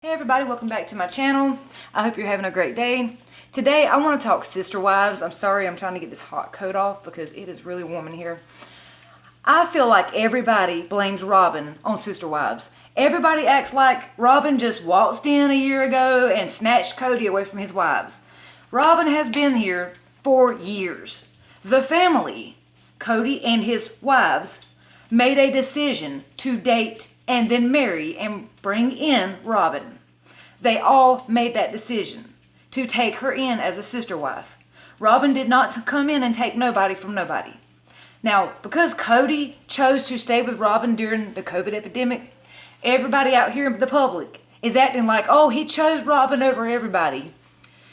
Hey everybody, welcome back to my channel. I hope you're having a great day. Today I want to talk sister wives. I'm sorry, I'm trying to get this hot coat off because it is really warm in here. I feel like everybody blames Robin on sister wives. Everybody acts like Robin just waltzed in a year ago and snatched Cody away from his wives. Robin has been here for years. The family, Cody and his wives, made a decision to date and then marry and bring in Robin. They all made that decision to take her in as a sister wife. Robin did not come in and take nobody from nobody. Now, because Cody chose to stay with Robin during the COVID epidemic, everybody out here in the public is acting like, oh, he chose Robin over everybody.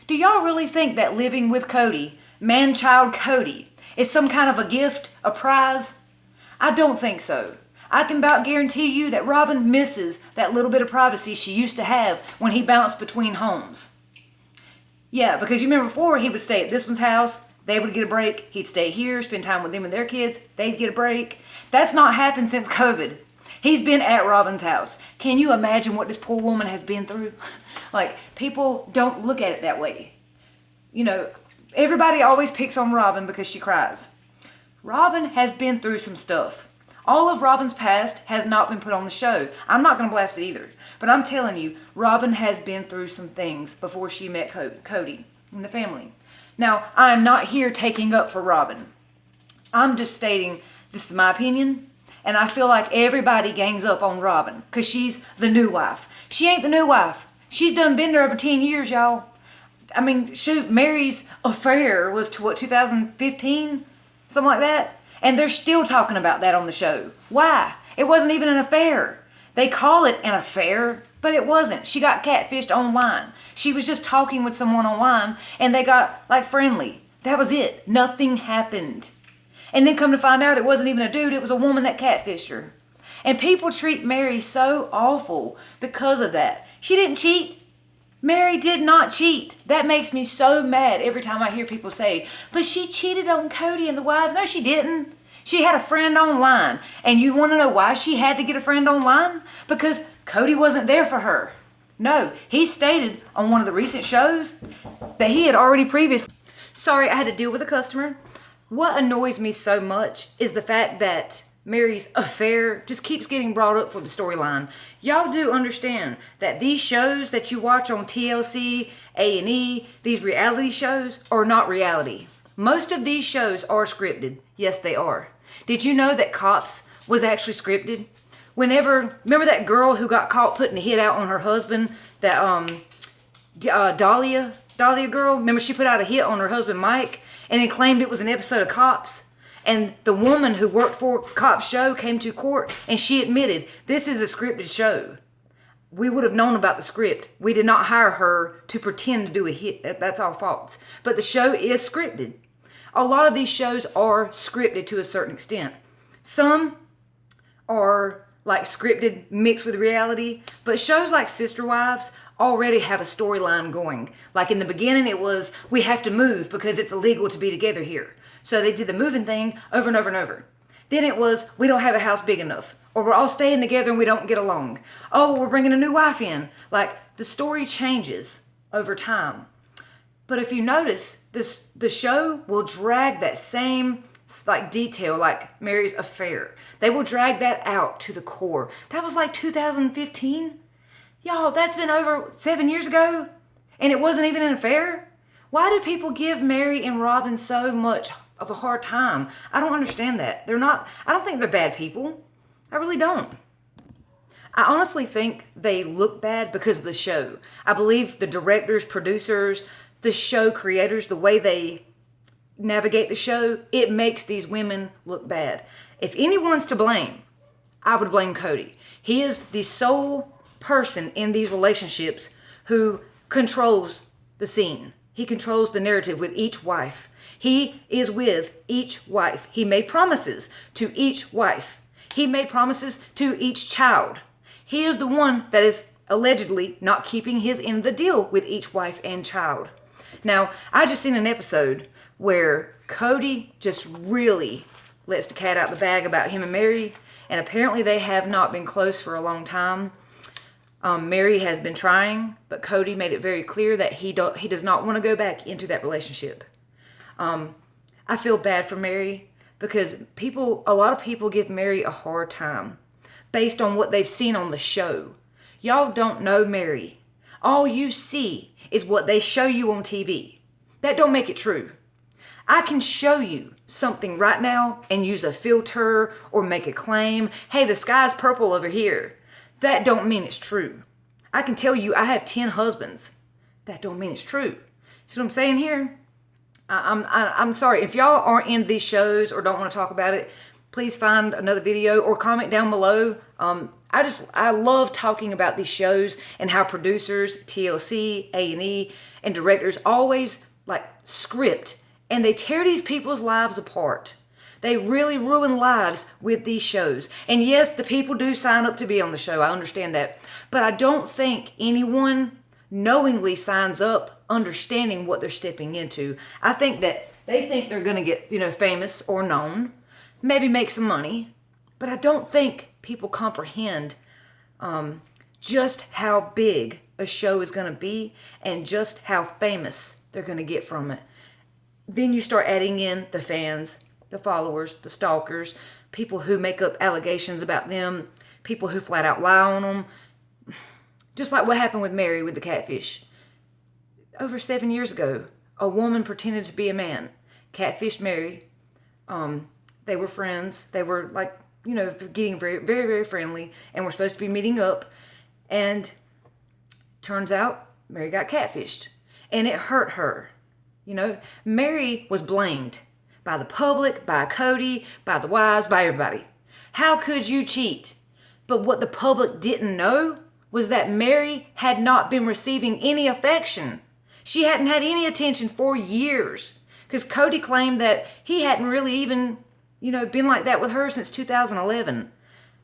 Do y'all really think that living with Cody, man-child Cody, is some kind of a gift, a prize? I don't think so. I can about guarantee you that Robin misses that little bit of privacy she used to have when he bounced between homes. Yeah, because you remember before he would stay at this one's house, they would get a break, he'd stay here, spend time with them and their kids, they'd get a break. That's not happened since COVID. He's been at Robin's house. Can you imagine what this poor woman has been through? Like, people don't look at it that way. You know, everybody always picks on Robin because she cries. Robin has been through some stuff. All of Robin's past has not been put on the show. I'm not going to blast it either. But I'm telling you, Robin has been through some things before she met Cody and the family. Now, I'm not here taking up for Robin. I'm just stating this is my opinion. And I feel like everybody gangs up on Robin because she's the new wife. She ain't the new wife. She's done been there over 10 years, y'all. I mean, shoot, Mary's affair was to what, 2015? Something like that? And they're still talking about that on the show. Why? It wasn't even an affair. They call it an affair, but it wasn't. She got catfished online. She was just talking with someone online, and they got, like, friendly. That was it. Nothing happened. And then come to find out it wasn't even a dude, it was a woman that catfished her. And people treat Mary so awful because of that. She didn't cheat. Mary did not cheat. That makes me so mad every time I hear people say, but she cheated on Cody and the wives. No, she didn't. She had a friend online. And you want to know why she had to get a friend online? Because Cody wasn't there for her. No, he stated on one of the recent shows that he had already previously... Sorry, I had to deal with a customer. What annoys me so much is the fact that Mary's affair just keeps getting brought up for the storyline. Y'all do understand that these shows that you watch on TLC, A&E, these reality shows are not reality. Most of these shows are scripted. Yes, they are. Did you know that Cops was actually scripted? Remember that girl who got caught putting a hit out on her husband? That, Dahlia girl? Remember she put out a hit on her husband, Mike, and then claimed it was an episode of Cops? And the woman who worked for Cops show came to court and she admitted, this is a scripted show. We would have known about the script. We did not hire her to pretend to do a hit. That's all false. But the show is scripted. A lot of these shows are scripted to a certain extent. Some are like scripted mixed with reality. But shows like Sister Wives already have a storyline going. Like in the beginning it was, we have to move because it's illegal to be together here. So they did the moving thing over and over and over. Then it was, we don't have a house big enough. Or we're all staying together and we don't get along. Oh, we're bringing a new wife in. Like, the story changes over time. But if you notice, the show will drag that same like detail, like Mary's affair. They will drag that out to the core. That was like 2015. Y'all, that's been over 7 years ago. And it wasn't even an affair. Why do people give Mary and Robin so much of a hard time? I don't understand that. I don't think they're bad people. I really don't. I honestly think they look bad because of the show. I believe the directors, producers, the show creators, the way they navigate the show, it makes these women look bad. If anyone's to blame, I would blame Cody. He is the sole person in these relationships who controls the scene. He controls the narrative with each wife. He is with each wife. He made promises to each wife. He made promises to each child. He is the one that is allegedly not keeping his end of the deal with each wife and child. Now, I just seen an episode where Cody just really lets the cat out the bag about him and Mary, and apparently they have not been close for a long time. Mary has been trying, but Cody made it very clear that he does not want to go back into that relationship. I feel bad for Mary because a lot of people give Mary a hard time based on what they've seen on the show. Y'all don't know Mary. All you see is what they show you on TV. That don't make it true. I can show you something right now and use a filter or make a claim. Hey, the sky's purple over here. That don't mean it's true. I can tell you I have 10 husbands. That don't mean it's true. See what I'm saying here? I'm sorry. If y'all aren't in these shows or don't want to talk about it, please find another video or comment down below. I love talking about these shows and how producers, TLC, A&E, and directors always like script and they tear these people's lives apart. They really ruin lives with these shows. And yes, the people do sign up to be on the show. I understand that. But I don't think anyone knowingly signs up understanding what they're stepping into. I think that they think they're going to get, famous or known, maybe make some money. But I don't think people comprehend just how big a show is going to be and just how famous they're going to get from it. Then you start adding in the fans, the followers, the stalkers, people who make up allegations about them, people who flat out lie on them. Just like what happened with Mary with the catfish. Over 7 years ago, a woman pretended to be a man, catfished Mary. They were friends. They were getting very, very, very friendly and were supposed to be meeting up. And turns out Mary got catfished. And it hurt her. Mary was blamed by the public, by Cody, by the wives, by everybody. How could you cheat? But what the public didn't know was that Mary had not been receiving any affection. She hadn't had any attention for years. Because Cody claimed that he hadn't really even, been like that with her since 2011.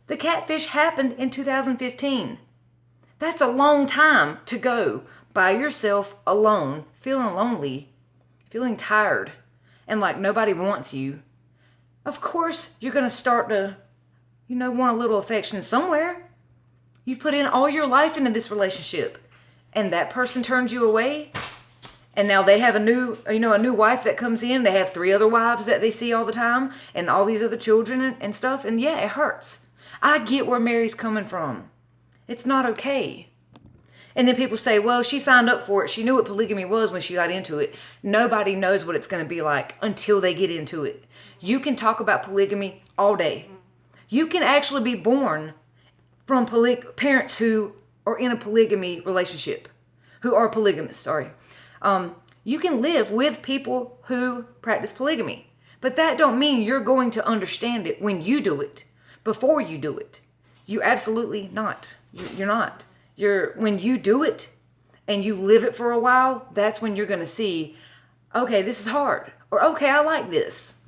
The catfish happened in 2015. That's a long time to go by yourself alone, feeling lonely, feeling tired, and like nobody wants you. Of course, you're going to start to, want a little affection somewhere. You've put in all your life into this relationship, and that person turns you away, and now they have a new wife that comes in. They have 3 other wives that they see all the time, and all these other children and stuff, and yeah, it hurts. I get where Mary's coming from. It's not okay. And then people say, well, she signed up for it. She knew what polygamy was when she got into it. Nobody knows what it's going to be like until they get into it. You can talk about polygamy all day. You can actually be born from parents who are in a polygamy relationship, who are polygamists, sorry. You can live with people who practice polygamy, but that don't mean you're going to understand it when you do it, before you do it. You absolutely not. You're not. When you do it and you live it for a while, that's when you're going to see, okay, this is hard, or okay, I like this.